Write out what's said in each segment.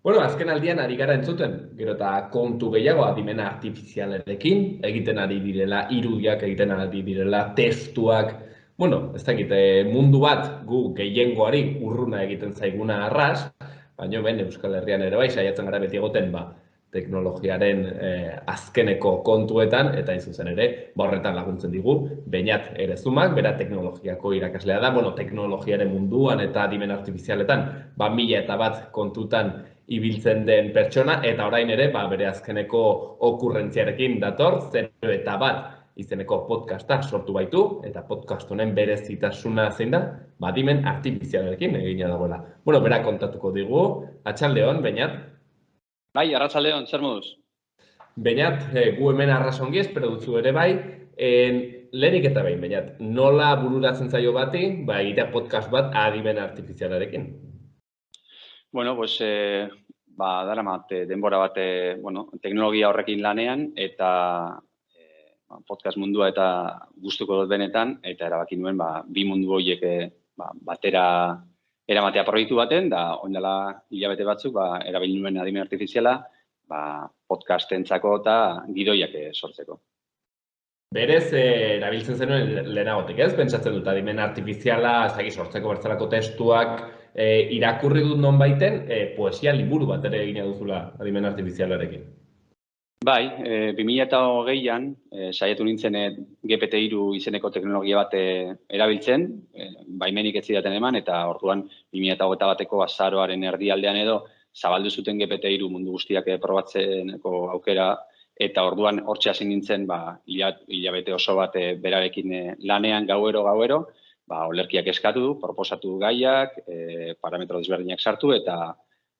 Bueno, azken aldian ari gara entzuten, gero eta kontu gehiago adimen artifizialarekin, egiten ari direla irudiak, egiten ari direla testuak, bueno, ez dakit, mundu bat gu gehiengoari urruna egiten zaiguna arras, baina ben Euskal Herrian ere bai, saiatzen gara beti egoten teknologiaren azkeneko kontuetan, eta hain zuzen ere, horretan laguntzen digu, Beñat Erezumak, bera teknologiako irakaslea da, bueno, teknologiaren munduan eta adimen artifizialetan, 1001 kontutan ibiltzen den pertsona, eta orain ere, bere azkeneko okurrentziarekin dator, 0 eta 1 izeneko podcasta sortu baitu, eta podcast honen berezitasuna zein da, adimen artifizialarekin egina dagoela. Bueno, bera kontatuko digu, atxaldeon, Beñat. Bai, arratsaldeon, zer moduz? Beñat, gu hemen arrasongi espero dutzu ere bai, lehenik eta behin, Beñat, nola bururatzen zaio bati, egitea podcast bat adimen artifizialarekin? Bueno, pues, daramat denbora bat, teknologia horrekin lanean, eta podcast mundua eta gustuko dut benetan, eta erabaki nuen, bi mundu horiek batera eramatea proiektu baten, da oindala hilabete batzuk, erabili nuen adimen artifiziala, podcastentzako eta gidoiak sortzeko. Berez, erabiltzen zenuen lehenagotik, ez? Pentsatzen dut, adimen artifiziala, sortzeko bertzalako testuak, irakurri dut nonbaiten, poesia liburu bat ere egina duzula adimen artifizialarekin. Bai, 2020an saiatu nintzen GPT-3 izeneko teknologia bat erabiltzen, baimenik ez zidaten eman, eta orduan 2021ko azaroaren erdialdean edo zabaldu zuten GPT-3 mundu guztiak probatzeneko aukera, eta orduan hortxe hasi nintzen hilabete oso bat berarekin lanean gauero, olerkiak eskatu, proposatu gaiak, parametro desberdinak sartu, eta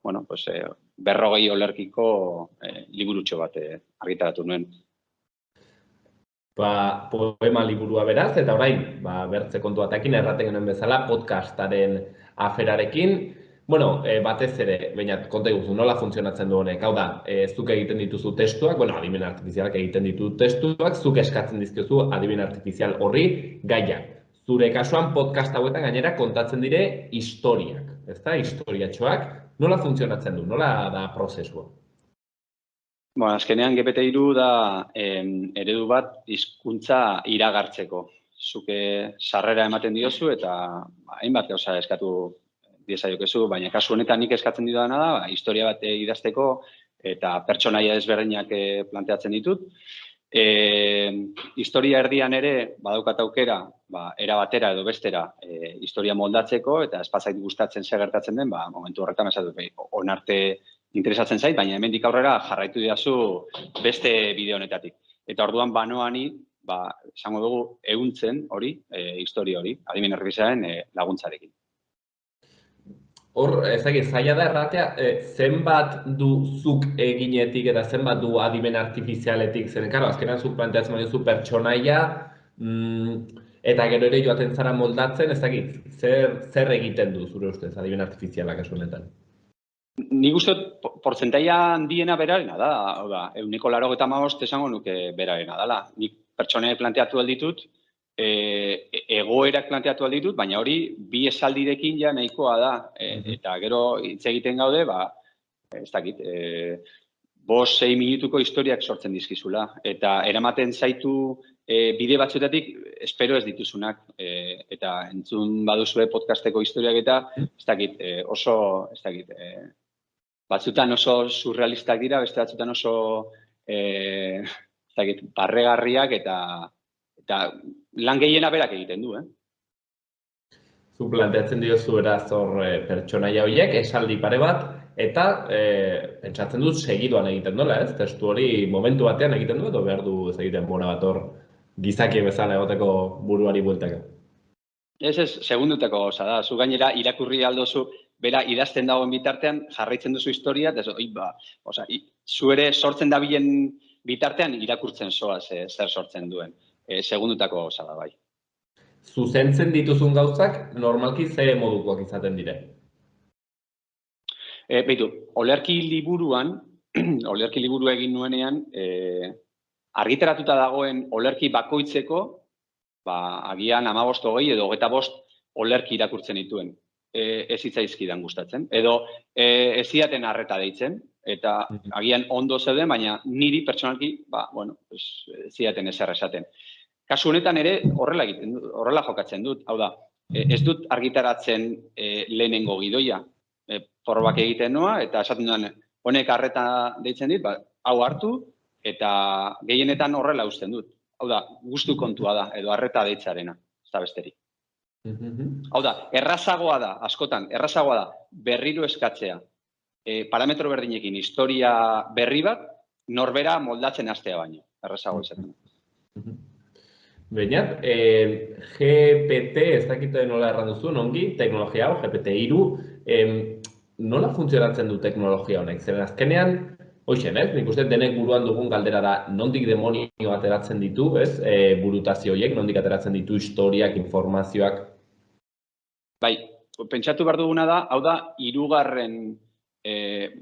40 olerkiko liburutxo bat argitaratu nuen. Poema liburua beraz, eta orain, bertze kontu batekin erraten genuen bezala, podcastaren aferarekin. Bueno, batez ere, baina konta iguzu, nola funtzionatzen du honek? Hau da, zuk egiten dituzu testuak, adimen artifizialak egiten ditu testuak, zuk eskatzen dizkiozu adimen artifizial horri gaiak. Zure kasuan podcast hauetan gainera kontatzen dire historiak, ezta? Historiatxoak, nola funtzionatzen du? Nola da prozesua? Azkenean GPT-3 da eredu bat hizkuntza iragartzeko. Zuke sarrera ematen diozu eta hainbat gauza eskatu diezaiokezu, baina kasu honetan nik eskatzen didana da, historia bat idazteko eta pertsonaia desberdinak planteatzen ditut. Historia erdian ere badaukat aukera, era batera edo bestera historia moldatzeko, eta espazait gustatzen zer gertatzen den, momentu horretan esatu onarte interesatzen zait, baina hemendik aurrera jarraitu didazu beste bideo honetatik. Eta orduan banoani, esango dugu ehuntzen hori, historia hori, adimen artifizialaren laguntzarekin. Hor, zaila da erratea, zenbat du zuk eginetik eta zenbat du adimen artifizialetik, zen, karo, azkenan zuk planteatzen baina pertsonaia, eta gero ere joaten zara moldatzen, ez dakit, zer egiten du zure ustez adimen artifizialak kasu honetan? Nik uste portzentaia handiena berarena da, 95% esango nuke berarena dela. Nik pertsonea planteatu alditut, egoerak planteatu alditut, baina hori bi esaldirekin ja nahikoa da, eta gero hitz egiten gaude, ez dakit, 5-6 minutuko historiak sortzen dizkizula, eta eramaten zaitu bide batzuetatik espero ez dituzunak, eta entzun baduzue podcasteko historiak eta ez dakit, batzutan oso surrealistak dira, beste batzutan oso barregarriak eta lan gehiena berak egiten du, Zu planteatzen diozu eraz hor pertsonaia horiek, esaldi pare bat, eta pentsatzen dut segidoan egiten dola, ez? Testu hori momentu batean egiten du, edo behar du ez egiten bona bat hor gizaki bezala egoteko buruari bueltaka. Ez, segundutako gauza da. Zu gainera irakurri aldozu, bera idazten dagoen bitartean jarraitzen duzu historia, zu ere sortzen dabilen bitartean irakurtzen zoaz zer sortzen duen. Segundutako gauza da, bai. Zuzentzen dituzun gauzak normalki ze modukoak izaten dire? Beitu, olerki liburua egin nuenean, argitaratuta dagoen olerki bakoitzeko, agian 15-20 edo 25 olerki irakurtzen dituen. ez zitzaizkidan gustatzen. Edo ez zidaten arreta deitzen, eta agian ondo zeuden, baina niri pertsonalki, ez zidaten ezer esaten. Kasu honetan ere horrela jokatzen dut. Hau da, ez dut argitaratzen lehenengo gidoia. Probak egiten noa, eta esaten duan, honek arreta deitzen dit, hau hartu, eta gehienetan horrela usten dut. Hau da, gustu kontua da, edo arreta deitzarena, ez da besterik. Hau da, errazagoa da, askotan, errazagoa da, berriro eskatzea, parametro berdinekin historia berri bat, norbera moldatzen hastea baino, errazagoa izaten. Beñat, GPT, ez dakite nola erran duzu, ongi, teknologia hau, GPT-3, nola funtzionatzen du teknologia honek? Zeren azkenean, hoxen, nik uste denek buruan dugun galdera da, nondik demonio ateratzen ditu, burutazio horiek, nondik ateratzen ditu historiak, informazioak? Bai, pentsatu behar duguna da, hau da, 3.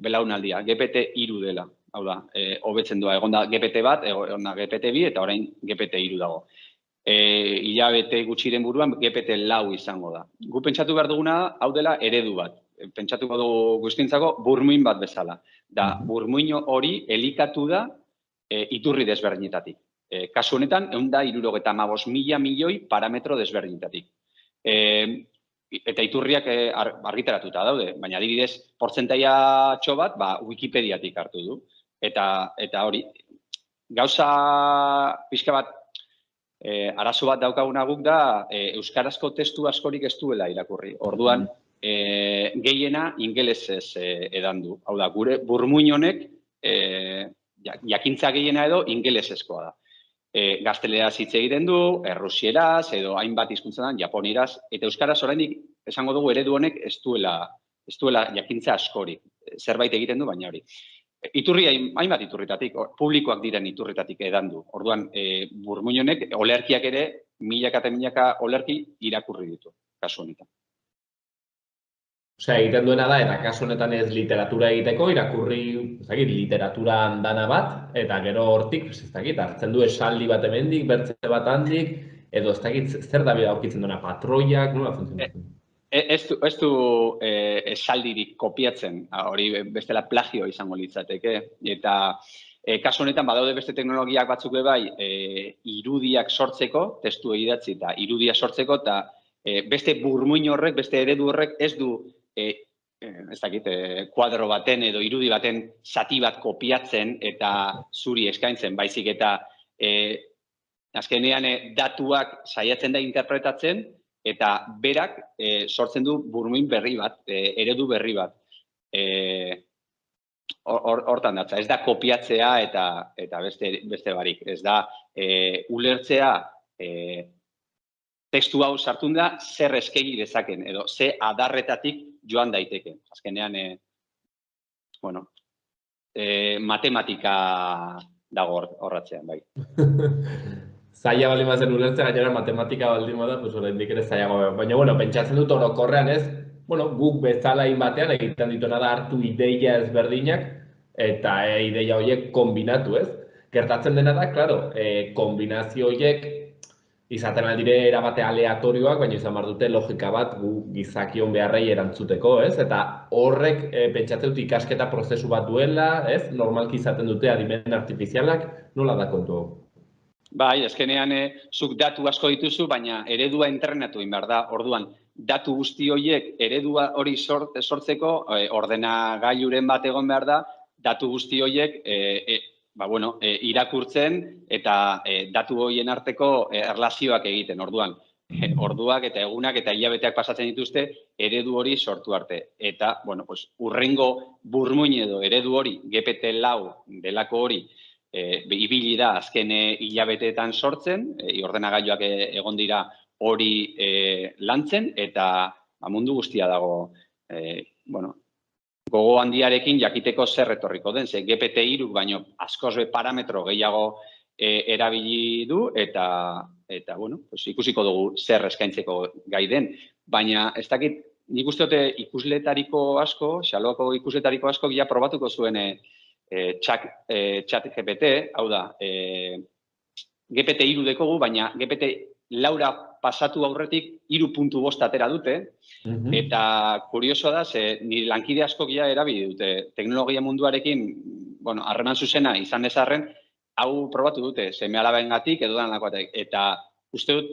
belaunaldia, GPT-3 dela. Hau da, hobetzen doa, egon da GPT bat, egon da GPT-2 eta orain GPT-3 dago. Hilabete gutxiren buruan GPT-4 izango da. Gu pentsatu behar duguna, hau dela eredu bat. Pentsatuko dugu guztientzako burmuin bat bezala. Da, burmuin hori elikatu da iturri desberdinetatik. Kasu honetan, 175.000 milioi parametro desberdinetatik. Eta iturriak argitaratuta daude, baina adibidez, portzentaia bat, Wikipediatik hartu du. Eta hori, gauza pixka bat, arazo bat daukaguna guk da, euskarazko testu askorik ez duela irakurri. Orduan, gehiena ingelesez edan du. Hau da, gure burmuin honek, jakintza gehiena edo ingelesezkoa da. Gazteleraz hitz egiten du, errusieraz, edo hainbat hizkuntzatan, japonieraz, eta euskaraz oraindik esango dugu eredu honek ez duela jakintza askorik. Zerbait egiten du, baina hori. Iturri hainbat iturritatik, publikoak diren iturritatik edan du. Orduan, burmuin honek, olerkiak ere, milaka eta milaka olerki irakurri ditu, kasu honetan. Osea, egiten duena da, eta kasu honetan ez literatura egiteko, irakurri, ez dakit, literatura andana bat, eta gero hortik, ez dakit, hartzen du esaldi bat hemendik, bertze bat handik, edo ez dakit, zer da bida aurkitzen duena, patroiak, nola funtzionatzen? Ez du esaldirik kopiatzen, hori bestela plagio izango litzateke, eta kasu honetan badaude beste teknologiak batzuk bai, irudiak sortzeko, testu idatzi eta irudia sortzeko, eta beste burmuin horrek, beste eredu horrek ez du ez dakit, kuadro baten edo irudi baten zati bat kopiatzen eta zuri eskaintzen, baizik eta azkenean datuak saiatzen da interpretatzen eta berak sortzen du burmuin berri bat, eredu berri bat. Hortan datza, ez da kopiatzea eta beste barik, ez da ulertzea testu hau sartun da zer eskegi dezaken edo ze adarretatik joan daiteke. Azkenean, matematika dago horratzean, bai. Zaila baldin bazen ulertzea, gainera matematika baldin bada, oraindik ere zailago. Baina, pentsatzen dut orokorrean ez, guk bezala batean egiten dituena da hartu ideia ezberdinak eta ideia horiek kombinatu, ez? Gertatzen dena da, klaro, kombinazio horiek izaten aldire erabate aleatorioak, baina izan behar dute logika bat gu gizakion beharrei erantzuteko, ez? Eta horrek pentsatzen dut ikasketa prozesu bat duela, ez? Normalki izaten dute adimen artifizialak, nola da kontu? Bai, azkenean zuk datu asko dituzu, baina eredua entrenatu egin behar da. Orduan, datu guzti horiek eredua hori sortzeko ordenagailuren bat egon behar da, datu guzti horiek irakurtzen eta datu horien arteko erlazioak egiten. Orduan, orduak eta egunak eta hilabeteak pasatzen dituzte eredu hori sortu arte. Eta, urrengo burmuin edo eredu hori, GPT-4 delako hori, ibili da azken hilabeteetan sortzen, ordenagailuak egon dira hori lantzen, eta mundu guztia dago, gogo handiarekin jakiteko zer etorriko den, ze GPT-3 baino askoz parametro gehiago erabili du, eta ikusiko dugu zer eskaintzeko gai den. Baina ez dakit, nik uste dute ikusletariko asko, xaloako ikusletariko asko ja probatuko zuen chat GPT, hau da, GPT-3 dekogu, baina GPT laura pasatu aurretik 3.5 atera dute, eta kuriosoa da, nire lankide askok ja erabili dute teknologia munduarekin, harreman zuzena izan ezarren, hau probatu dute, seme-alabengatik edo danakoatek. Eta uste dut,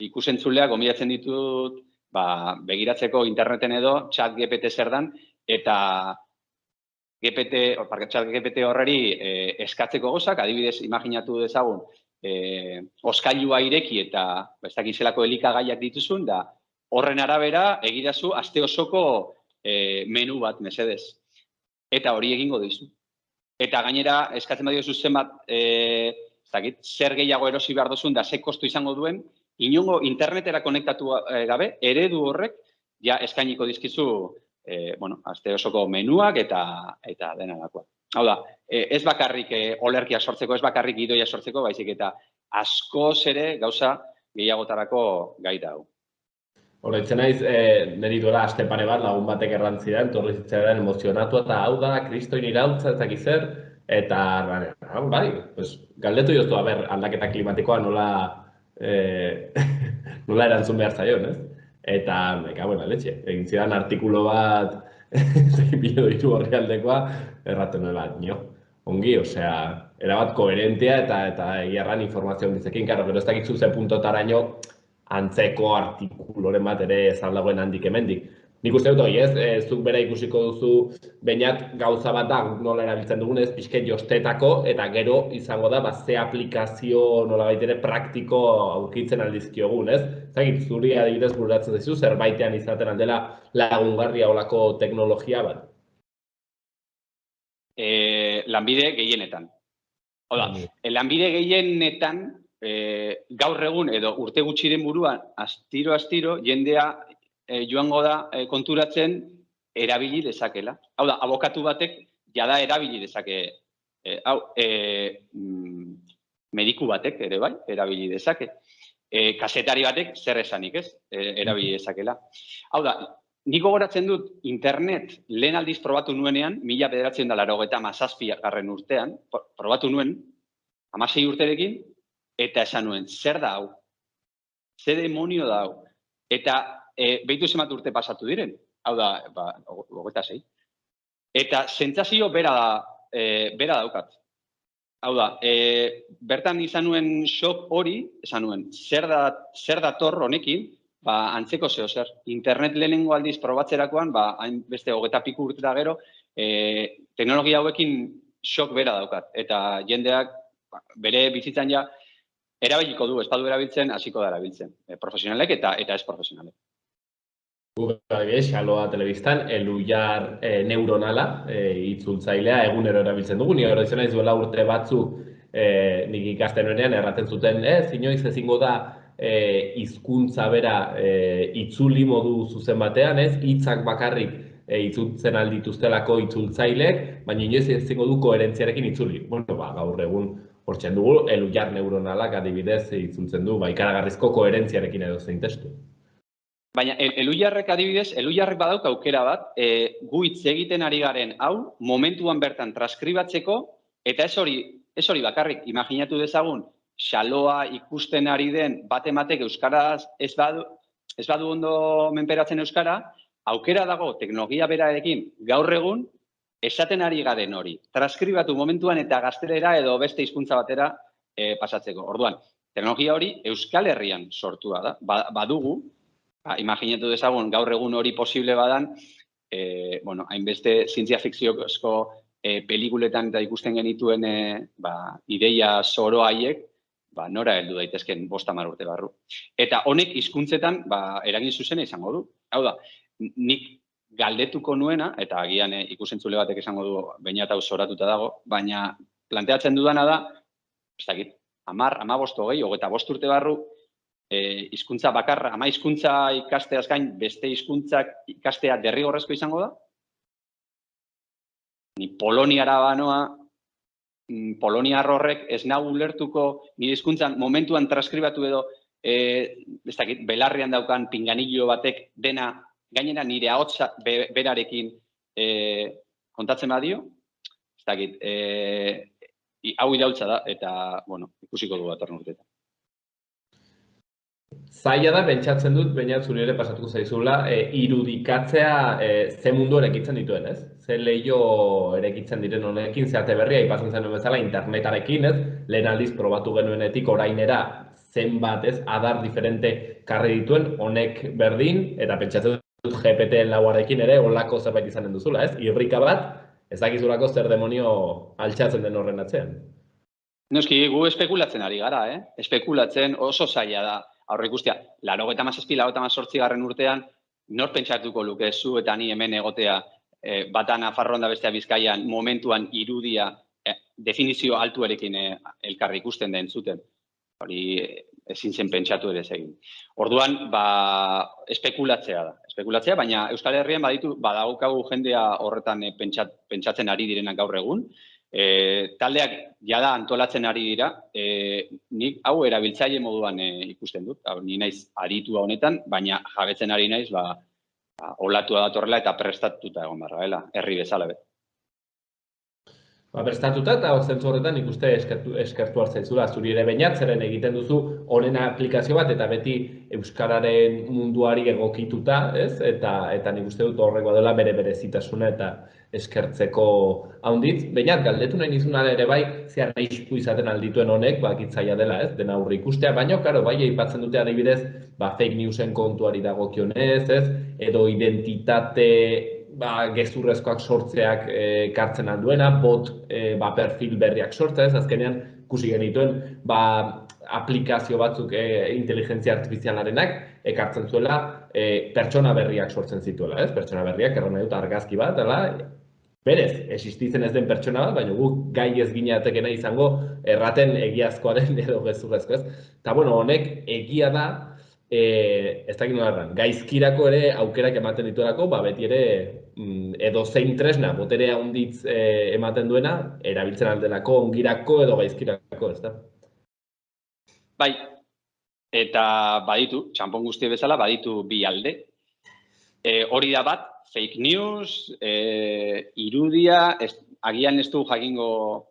ikusentzuleak gomidatzen ditut, begiratzeko interneten edo, ChatGPT zer dan, eta ChatGPT horreri eskatzeko gozak, adibidez, imaginatu dezagun, oskailua ireki eta ez dakizelako elikagaiak dituzun, da horren arabera egidazu aste osoko menu bat, mesedez. Eta hori egingo dizu. Eta gainera, eskatzen badiozu zenbat, zer gehiago erosi behar duzun da ze kostu izango duen, inongo internetera konektatu gabe, eredu horrek ja eskainiko dizkizu aste osoko menuak eta dena dakoa. Hau da, ez bakarrik olerkia sortzeko, ez bakarrik gidoia sortzeko, baizik eta askoz ere gauza gehiagotarako gai da hau. Horretzen naiz, niri duela aste pare bat lagun batek errantzidan, torri zitzaidan emozionatu eta hau da, kristoin irautza ez dakiz zer, eta bai, galdetu joztu, aldaketa klimatikoa nola erantzun behar zaion, ez? Eta, letxe, egin zidan artikulo bat, bilo ditu horri aldekoa, erraten bat, ongi, osea, erabat koherentea eta egiarran informazio hondizekin, karo, gero ez dakitzu ze puntotaraino antzeko artikuloren bat ere ez aldagoen handik hemendik. Nik uste dut hori ez, zuk bera ikusiko duzu, bainat gauza bat da, nola erabiltzen dugun ez, pixket jostetako, eta gero izango da, ze aplikazio nola baitere praktiko aurkitzen aldizkiogun, ez? Zagit, zuri adibidez bururatzen dizu, zerbaitean izaten aldela lagungarria olako teknologia bat? Lanbide gehienetan. Oda, lanbide gehienetan, gaur egun edo urte gutxiren buruan, astiro, jendea joango da konturatzen erabili dezakela. Hau da, abokatu batek jada erabili dezake, mediku batek ere bai, erabili dezake. Kazetari batek zer esanik ez, erabili dezakela. Hau da, nik gogoratzen dut internet lehen aldiz probatu nuenean, 1987 urtean, probatu nuen, 16 urterekin, eta esan nuen, zer da hau? Zer demonio da hau? Eta behitu zenbat urte pasatu diren, hau da, 26. Eta sentsazio bera daukat. Hau da, bertan izan nuen shock hori, esan nuen, zer dator honekin, antzeko zeo zer. Internet lehenengo aldiz probatzerakoan, beste 20 piku urte da gero, teknologia hauekin shock bera daukat. Eta jendeak bere bizitzan ja, erabiliko du, ez badu erabiltzen, hasiko da erabiltzen. Profesionalek eta ez profesionalek. Xaloa telebistan, elujar neuronala, itzultzailea, egunero erabiltzen dugu. Ni hori izan duela urte batzuk nik ikasten nuenean, erraten zuten, inoiz ezingo da hizkuntza bera itzuli modu zuzen batean, hitzak bakarrik itzultzen aldituztelako itzultzailek, baina inoiz ezingo du koherentziarekin itzuli. Gaur egun hortzen dugu, elujar neuronalak adibidez itzultzen du, ikaragarrizko koherentziarekin edo zein testu. Baina, elujarrek adibidez, elujarrek badauk aukera bat, gu hitz egiten ari garen hau, momentuan bertan transkribatzeko, eta ez hori bakarrik, imaginatu dezagun, xaloa ikusten ari den bat-ematek euskaraz ez badu ondo menperatzen euskara, aukera dago teknologia berarekin gaur egun, esaten ari garen hori, transkribatu momentuan eta gaztelera edo beste hizkuntza batera pasatzeko. Orduan, teknologia hori Euskal Herrian sortua da, badugu, imaginatu dezagun, gaur egun hori posible badan, hainbeste zientzia fikziozko pelikuletan eta ikusten genituen ideia zoro haiek, nora heldu daitezken 50 urte barru. Eta honek hizkuntzetan eragin zuzena izango du. Hau da, nik galdetuko nuena, eta agian ikusentzule batek esango du baina hau zoratuta dago, baina planteatzen dudana da, ez dakit, 10, 15, 20, 25 urte barru, hizkuntza bakarra, 10 hizkuntza ikasteaz gain, beste hizkuntzak ikastea derrigorrezko izango da? Ni Poloniara banoa, Poloniar horrek ez nahu ulertuko nire hizkuntzan momentuan transkribatu edo, ez dakit, belarrian daukan pinganillo batek dena, gainera nire ahotsa berarekin kontatzen badio, ez dakit, hau iraultza da, eta, ikusiko du datorren urteetan. zaila da, pentsatzen dut, baina zuri ere pasatuko zaizula, irudikatzea ze mundu erekitzen dituen, ez? Ze leio erekitzen diren honekin, zeate berria, ipatzen zenuen bezala, internetarekin, ez? Lehen aldiz probatu genuenetik orainera zenbat, ez? Adar diferente karri dituen, honek berdin, eta pentsatzen dut GPT-lauarekin ere olako zerbait izanen duzula, ez? Irrika bat, ez dakizulako zer demonio altxatzen den horren atzean. Noski, gu espekulatzen ari gara, Espekulatzen oso zaila da. Aurreikustea, 97, 98 urtean, nor pentsatuko luke zu eta ni hemen egotea, bata Nafarroan da bestea Bizkaian, momentuan irudia, definizio altuarekin elkarri ikusten den zuten. Hori ezin zen pentsatu ere egin. Orduan, espekulatzea da. Espekulatzea, baina Euskal Herrian badaukagu jendea horretan pentsatzen ari direnak gaur egun. Taldeak jada antolatzen ari dira, nik hau erabiltzaile moduan ikusten dut, ni naiz aritua honetan, baina jabetzen ari naiz, olatua datorrela eta prestatuta egon barra, herri bezala. Prestatuta eta zentzu horretan ikuste eskertu hartzaizula, zuri ere bainat, zeren egiten duzu honen aplikazio bat eta beti euskararen munduari egokituta, ez? Eta nik uste dut horrekoa dela berezitasuna eta eskertzeko haunditz. Bainat, galdetu nahi nizuna ere bai, zehar nahisku izaten aldituen honek, bakitzaia dela, ez? Dena aurre ikustea, baina, karo, bai, aipatzen dute adibidez, fake newsen kontuari dagokionez, ez? Edo identitate gezurrezkoak sortzeak kartzen alduena, perfil berriak sortzea, ez azkenean ikusi genituen aplikazio batzuk inteligentzia artifizialarenak ekartzen zuela pertsona berriak sortzen zituela, ez? Pertsona berriak, erran nahi dut argazki bat, berez, existitzen ez den pertsona bat, baina guk gai ez gineatekena izango erraten egiazkoa den edo gezurrezko, ez? Eta, honek egia da, ez dakit nola erran, gaizkirako ere aukerak ematen dituelako, beti ere edo zein tresna, boterea handitz ematen duena, erabiltzen aldelako, ongirako edo gaizkirako, ez da? Bai, eta baditu, txanpon guztie bezala, baditu bi alde. Hori da bat, fake news, irudia, agian ez du jakingo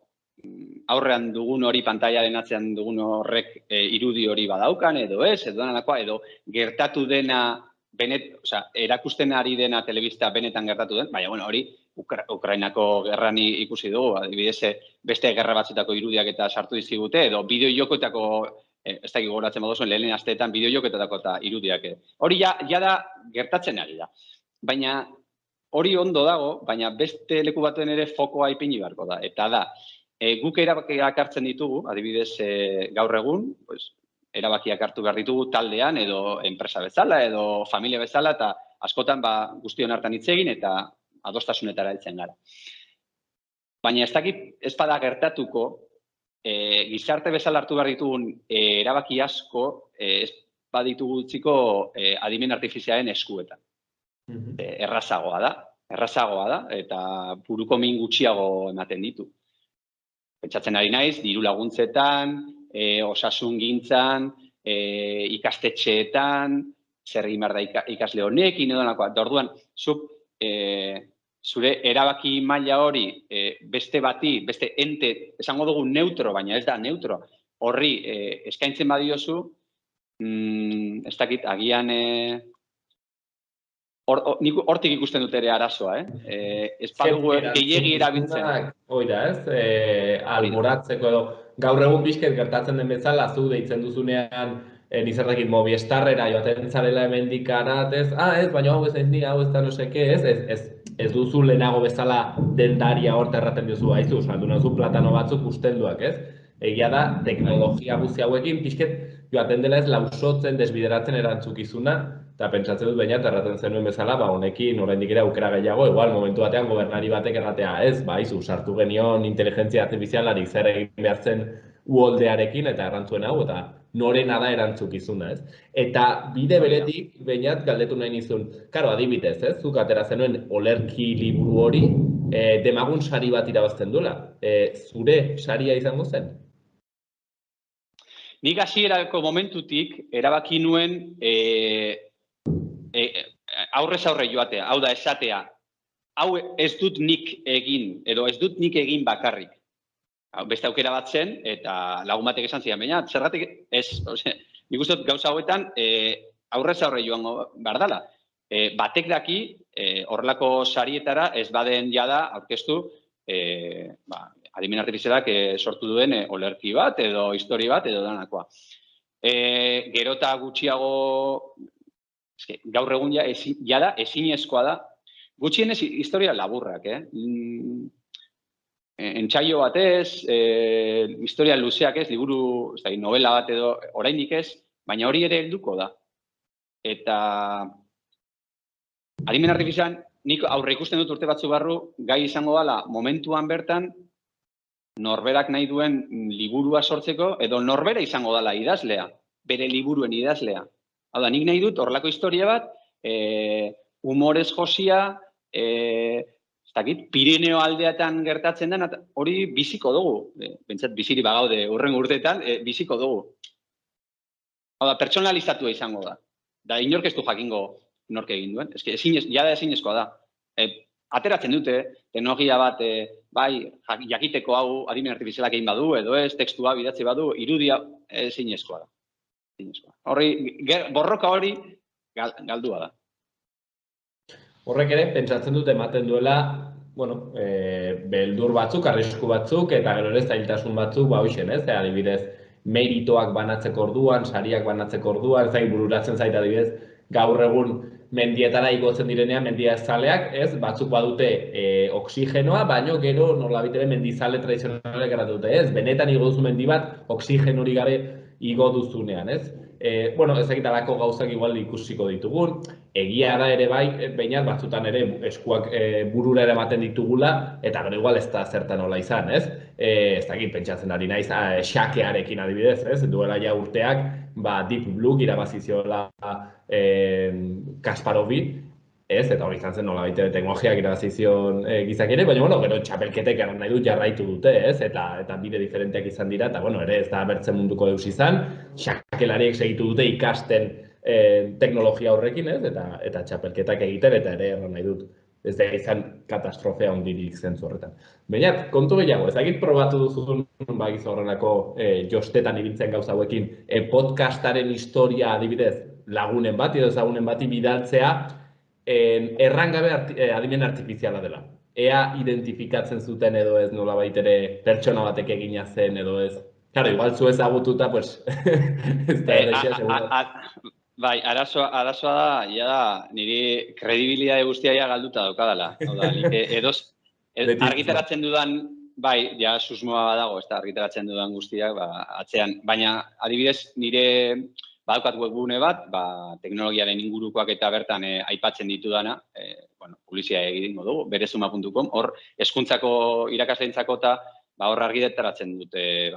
aurrean dugun hori, pantailaren atzean dugun horrek irudi hori badaukan, edo ez, edo gertatu dena, erakusten ari dena telebista benetan gertatu den, baina hori Ukrainako gerran ikusi dugu, adibidez beste gerra batzetako irudiak eta sartu dizkigute, edo bideo-jokoetako, ez dakik gogoratzen baduzuen lehenen asteetan bideo-jokoetako eta irudiak. Hori da gertatzen ari da. Baina hori ondo dago, baina beste leku baten ere fokoa ipini beharko da. Eta da, guk erabakiak hartzen ditugu, adibidez gaur egun, erabakiak hartu behar ditugu taldean, edo enpresa bezala, edo familia bezala, eta askotan guztion hartan hitz egin eta adostasunetara heltzen gara. Baina ez dakit ez bada gertatuko, gizarte bezala hartu behar ditugun erabaki asko ez baditugu utziko adimen artifizialen eskuetan. Errazagoa da, eta buruko min gutxiago ematen ditu. Pentsatzen ari naiz, diru laguntzetan, osasun gintzan, ikastetxeetan, zer egin behar da ikasle honekin, edo nakoa. Orduan, zure erabaki maila hori beste ente, esango dugu neutro, baina ez da neutro, horri eskaintzen badiozu, ez dakit, agian hortik ikusten dut ere arazoa, ez badugu gehiegi erabiltzen. Oida, ez? Alboratzeko edo, gaur egun pixket gertatzen den bezala, zu deitzen duzunean, nizertakit Movistarrera joaten zarela hemendik arat, ez? Ez, baina hau ez ni, hau ez da no seke, ez duzu lehenago bezala dendaria horta erraten duzu, haizu, saldu nazu platano batzuk ustenduak, ez? Egia da, teknologia guzti hauekin pixket joaten dela ez lausotzen, desbideratzen erantzukizuna, eta pentsatzen dut baina, erraten zenuen bezala, honekin oraindik ere aukera gehiago, igual, momentu batean gobernari batek erratea, ez, haizu, sartu genion inteligentzia artifizialari zer egin behar zen uholdearekin, eta errantzuen hau, eta norena da erantzukizuna, ez? Eta bide beretik, bainat, galdetu nahi nizun, karo, adibidez, ez? Zuk atera zenuen olerki liburu hori, demagun sari bat irabazten duela. Zure saria izango zen? Nik hasierako momentutik erabaki nuen aurrez aurre joatea, hau da esatea, hau ez dut nik egin, edo ez dut nik egin bakarrik. Beste aukera bat zen, eta lagun batek esan zidan, baina zergatik ez, nik uste gauza hauetan aurrez aurre joango behar dela. Batek daki, horrelako sarietara ez baden jada aurkeztu adimen artifizialak sortu duen olerki bat edo histori bat edo danakoa. Gero eta gutxiago, gaur egun jada ezinezkoa da, gutxienez historia laburrak, entsaio batez, historia luzeak ez, liburu, novela bat edo oraindik ez, baina hori ere helduko da. Eta adimen artifizialan, nik aurre ikusten dut urte batzu barru, gai izango dela momentuan bertan, norberak nahi duen liburua sortzeko, edo norbera izango dela idazlea, bere liburuen idazlea. Hau da, nik nahi dut horrelako historia bat, humorez josia, Pirineo aldeatan gertatzen den, hori biziko dugu. Bentsat, biziri bagaude hurrengo urteetan, biziko dugu. Hau da, pertsonalizatua izango da. Da, inork ez du jakingo nork egin duen. Jada ezinezkoa da. Ateratzen dute, teknologia bat, bai, jakiteko hau adimen artifizialak egin badu, edo ez, tekstua bidatzi badu, irudia ezinezkoa da. Borroka hori galdua da. Horrek ere, pentsatzen dut ematen duela, beldur batzuk, arrisku batzuk, eta gero ere zailtasun batzuk, hoxen, ez? Adibidez, meritoak banatzeko orduan, sariak banatzeko orduan, bururatzen zait adibidez, gaur egun mendietara igotzen direnean, mendia zaleak, ez? Batzuk badute oksigenoa, baino gero nolabait ere mendizale tradizionalek eratu dute, ez? Benetan igo duzu mendi bat, oksigenori gabe igo duzunean, ez? Ezagitarako gauzak igual ikusiko ditugun, egia da ere bai, bainat batzutan ere eskuak burura eramaten ditugula, eta gero igual ez da zertan nola izan, ez? Ez dakit, pentsatzen ari naiz, xakearekin adibidez, ez? Duela ja urteak, Deep Blue irabaziziola Kasparovi, ez? Eta hori izan zen nola baita teknologiak irabazizion gizakire, baina gero txapelketek eran nahi dut jarraitu dute, ez? Eta bide diferenteak izan dira, eta ere ez da bertzen munduko deus izan, xakelariek segitu dute ikasten teknologia horrekin, ez? Eta txapelketak egiten, eta ere erran nahi dut. Ez da izan katastrofea hondirik zentzu horretan. Baina, kontu gehiago, ezagit probatu duzun bagiz horrenako jostetan ibiltzen gauza hauekin, podcastaren historia adibidez lagunen bat, edo ezagunen bati bidaltzea, errangabe adimen artifiziala dela. Ea identifikatzen zuten edo ez nolabait ere pertsona batek egina zen edo ez. Claro, igual zu ezagututa, pues, ez da errexea, seguro. Bai, arazoa da, niri kredibilitate guztia galduta daukadala. Argitaratzen dudan, bai, ja susmoa badago, ez da, argitaratzen dudan guztiak, atzean. Baina, adibidez, nire badaukat webgune bat, teknologiaren ingurukoak eta bertan aipatzen ditudana, publizia egingo dugu, berezuma.com, hor, hezkuntzako irakasleentzako eta hor argitaratzen dute,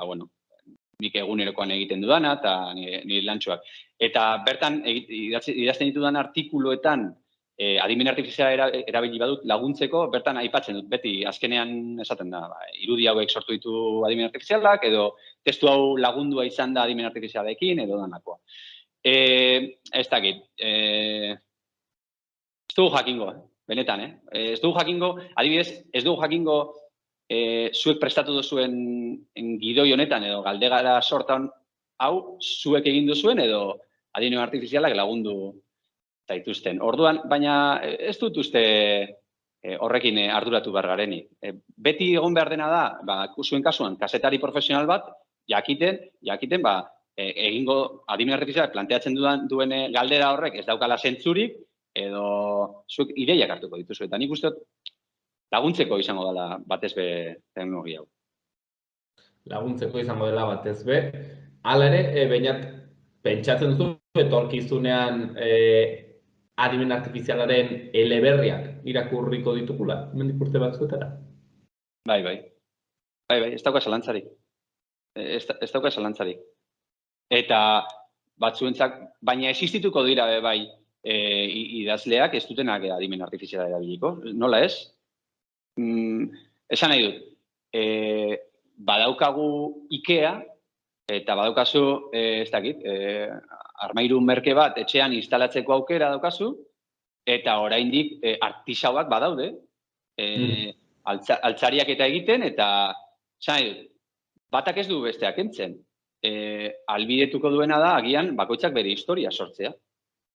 nik egunerokoan egiten dudana eta nire lantxoak. Eta bertan, idazten ditudan artikuluetan, adimen artifiziala erabili badut laguntzeko, bertan aipatzen dut, beti azkenean esaten da, irudi hauek sortu ditu adimen artifizialak, edo testu hau lagundua izan da adimen artifizialekin, edo danakoa. Ez dakit, ez dugu jakingo, benetan, ez dugu jakingo, adibidez, ez dugu jakingo zuek prestatu duzuen gidoi honetan, edo galdegara sortan hau, zuek egin duzuen, edo adimen artifizialak lagundu zaituzten. Orduan, baina ez dut uste horrekin arduratu behar garenik. Beti egon behar dena da, zuen kasuan, kazetari profesional bat, jakiten, egingo adimen artifizialak planteatzen duen galdera horrek ez daukala zentzurik, edo zuek ideiak hartuko dituzu. Eta nik uste laguntzeko izango dela batez be teknologia hau. Laguntzeko izango dela batez be. Hala ere, bainat, pentsatzen duzu, etorkizunean adimen artifizialaren eleberriak irakurriko ditugula, hemendik urte batzuetara? Bai, ez dauka zalantzarik. Ez dauka zalantzarik. Eta batzuentzak, baina existituko dira bai idazleak ez dutenak adimen artifiziala erabiliko. Nola ez? Esan nahi dut, badaukagu IKEA, eta badaukazu, ez dakit, armairu merke bat etxean instalatzeko aukera daukazu, eta oraindik artisauak badaude, altzariak eta egiten, eta esan nahi dut, batak ez du besteak entzen. albidetuko duena da, agian, bakoitzak bere historia sortzea.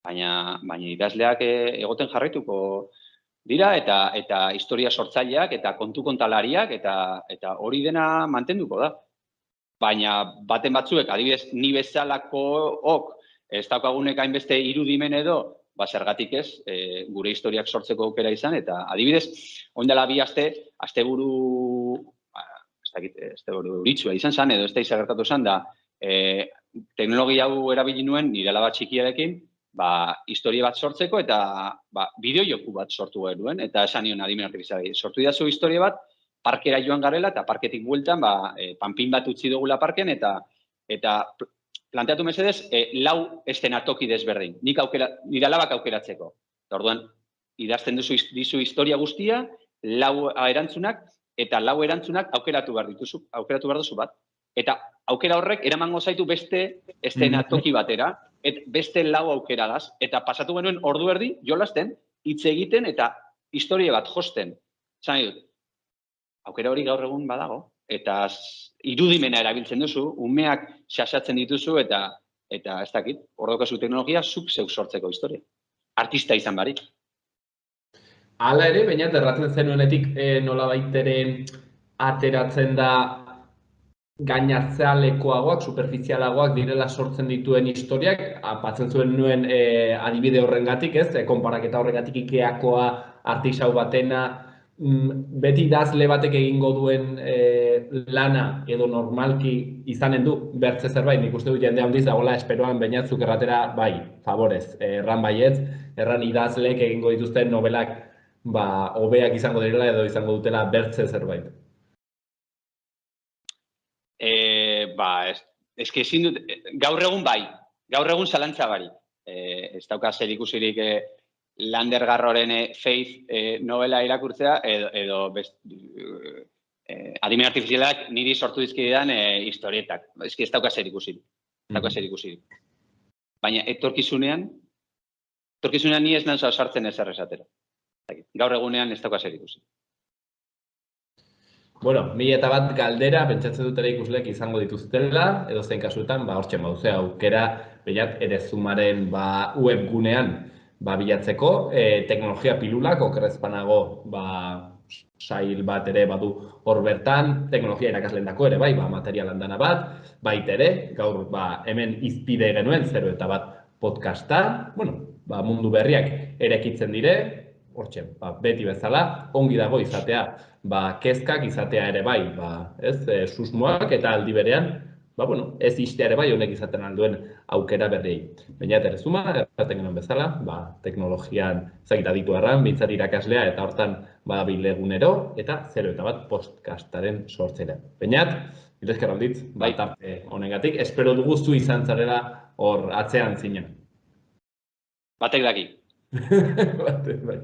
Baina idazleak egoten jarraituko dira, eta historia sortzaileak, eta kontu kontalariak, eta hori dena mantenduko da. Baina baten batzuek, adibidez, ni bezalakook, ez daukagunek hainbeste irudimen edo, zergatik ez, gure historiak sortzeko aukera izan, eta adibidez, oindela bi asteburu itsua izan zen, edo ez da izagertatu zen, da teknologia hau erabili nuen nire alaba txikiarekin, historia bat sortzeko, eta bideojoku bat sortu genuen, eta esan nion adimen artifizialari, sortu idazu historia bat, parkera joan garela, eta parketik bueltan, panpin bat utzi dugula parken, eta planteatu mesedez, 4 eszenatoki desberdin, nire alabak aukeratzeko. Orduan, idazten dizu historia guztia, 4 erantzunak, eta 4 erantzunak aukeratu behar duzu bat. Eta aukera horrek eramango zaitu beste eszenatoki batera, beste 4 aukeragaz, eta pasatu genuen ordu erdi, jolasten, hitz egiten, eta historia bat josten. Zan dut, aukera hori gaur egun badago, eta irudimena erabiltzen duzu, umeak xaxatzen dituzu, eta ez dakit, hor daukazu teknologia, zuk zeuk sortzeko historia. Artista izan barik. Hala ere, baina erraten zenuenetik nola baitere ateratzen da gainartzealekoagoak, superfizialagoak direla sortzen dituen historiak, apatzen zuen nuen adibide horrengatik, ez? Konparaketa horrengatik Ikeakoa, artisau batena, beti idazle batek egingo duen lana edo normalki izanen du bertze zerbait, nik uste dut jende handiz dagoela esperoan bainatzuk erratera, bai, favorez, erran baietz, erran idazleek egingo dituzten nobelak hobeak izango direla edo izango dutela bertze zerbait. Eske ezin dut, gaur egun bai, gaur egun zalantza barik. Ez dauka zer ikusirik Lander Garroren Faith novela irakurtzea, edo adimen artifizialak niri sortu dizkidan historietak. Eske ez dauka zer ikusirik. Baina etorkizunean ni ez nahi sartzen ezer esatera. Gaur egunean ez dauka zer ikusirik. Bueno, 1001 galdera, pentsatzen dut ere ikusleek izango dituztela, edo zein kasuetan, hortxe mauzea aukera, behiat, Edezumaren webgunean bilatzeko, teknologia pilulak, okerrezpanago, sail bat ere badu hor bertan, teknologia irakasleendako ere, material handana bat, baita ere, gaur hemen izpide genuen, 0eta1 podcasta, mundu berriak erekitzen dire, hortxe, beti bezala, ongi dago izatea, kezkak izatea ere bai, susmoak eta aldi berean, ez istea ere bai honek izaten alduen aukera berriei. Baina Edezuma, erraten genuen bezala, teknologian ezagita ditu erran, bintzat irakaslea eta hortan badabil egunero, eta 0eta1 podcastaren sortzera. Baina, ilezker alditz, tarte honengatik, espero dugu zu izan zarela hor atzean zinen. Batek daki. Batek bai.